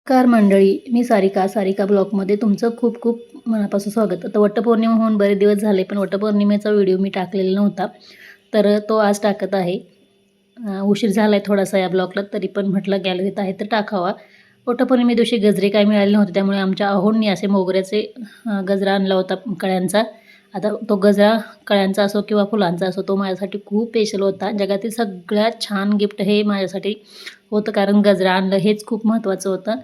नमस्कार मंडळी, मी सारिका ब्लॉगमध्ये तुमचं खूप खूप मनापासून स्वागत. आता वटपौर्णिमा होऊन बरेच दिवस झाले, पण वटपौर्णिमेचा व्हिडिओ मी टाकलेला नव्हता, तर तो आज टाकत आहे. उशीर झाला आहे थोडासा या ब्लॉगला, तरी पण म्हटलं गॅलरीत आहे तर टाकावा. वटपौर्णिमे दिवशी गजरे काय मिळाले नव्हते, त्यामुळे आमच्या अहोंनी असे मोगऱ्याचे गजरा आणला होता कळ्यांचा. आता तो गजरा कळ्यांचा असो किंवा फुलांचा असो, तो माझ्यासाठी खूप स्पेशल होता. जगातील सगळ्यात छान गिफ्ट हे माझ्यासाठी होतं, कारण गजरा आणलं हेच खूप महत्त्वाचं होतं.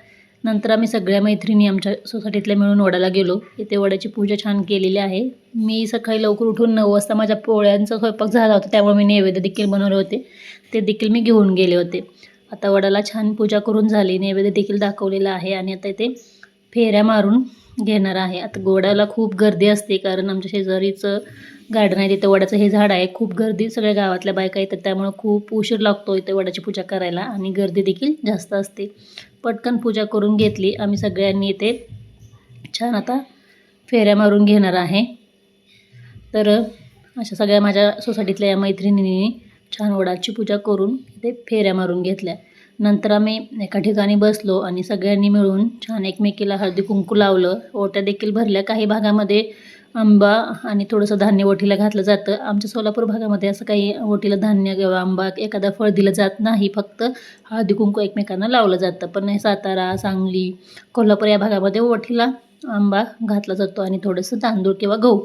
नंतर आम्ही सगळ्या मैत्रिणी आमच्या सोसायटीतल्या मिळून वडाला गेलो. इथे वडाची पूजा छान केलेली आहे. मी सकाळी लवकर उठून 9 वाजता माझ्या पोळ्यांचा स्वयंपाक झाला होता, त्यामुळे मी नैवेद्य देखील बनवले होते. ते देखील मी घेऊन गेले होते. आता वडाला छान पूजा करून झाली, नैवेद्य देखील दाखवलेला आहे आणि आता इथे फेऱ्या मारून घेणार आहे. आता वडाला खूप गर्दी असते, कारण आमच्या शेजारीचं गार्डन आहे, तिथं वडाचं हे झाड आहे. खूप गर्दी, सगळ्या गावातल्या बायका येतात, त्यामुळे खूप उशीर लागतो इथे वडाची पूजा करायला आणि गर्दी देखील जास्त असते. पटकन पूजा करून घेतली आम्ही सगळ्यांनी. इथे छान आता फेऱ्या मारून घेणार आहे. तर अशा सगळ्या माझ्या सोसायटीतल्या या मैत्रिणींनी छान वडाची पूजा करून इथे फेऱ्या मारून घेतल्या. नंतर आम्ही एका ठिकाणी बसलो आणि सगळ्यांनी मिळून छान एकमेकीला हळदी कुंकू लावलं. ओट्या देखील भरल्या. काही भागामध्ये आंबा आणि थोडंसं धान्य ओटीला घातलं जातं. आमच्या सोलापूर भागामध्ये असं काही ओटीला धान्य किंवा आंबा एखादा फळ दिलं जात नाही, फक्त हळदी कुंकू एकमेकांना लावलं जातं. पण नाही, सातारा, सांगली, कोल्हापूर या भागामध्ये ओटीला आंबा घातला जातो आणि थोडंसं तांदूळ किंवा गहू.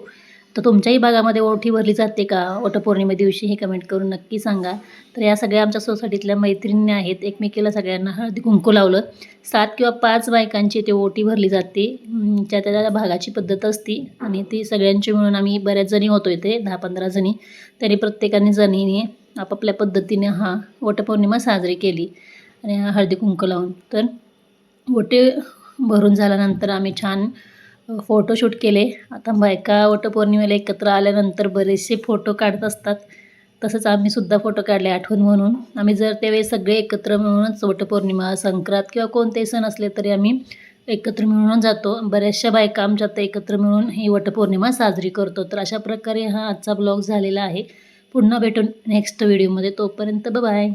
तर तुमच्याही भागामध्ये ओटी भरली जाते का वटपौर्णिमे दिवशी, हे कमेंट करून नक्की सांगा. तर या सगळ्या आमच्या सोसायटीतल्या मैत्रिणी आहेत, एकमेकीला सगळ्यांना हळदी कुंकू लावलं. 7 किंवा 5 बायकांची ते ओटी भरली जाते. त्या त्या भागाची पद्धत असते आणि ती सगळ्यांची मिळून आम्ही बऱ्याच जणी होतो इथे, 10-15 जणी. तरी प्रत्येकाने जणीने आपापल्या पद्धतीने वटपौर्णिमा साजरी केली आणि हळदी कुंकू लावून. तर ओटी भरून झाल्यानंतर आम्ही छान फोटोशूट केले. आता बायका वटपौर्णिमेला एकत्र आल्यानंतर बरेचसे फोटो काढत असतात, तसंच आम्हीसुद्धा फोटो काढले आठवण म्हणून. आम्ही जर त्यावेळी सगळे एकत्र मिळूनच वटपौर्णिमा, संक्रांत किंवा कोणतेही सण असले तरी आम्ही एकत्र मिळून जातो. बऱ्याचशा बायका आमच्यात एकत्र मिळून ही वटपौर्णिमा साजरी करतो. तर अशा प्रकारे आजचा ब्लॉग झालेला आहे. पुन्हा भेटून नेक्स्ट व्हिडिओमध्ये. तोपर्यंत बाय.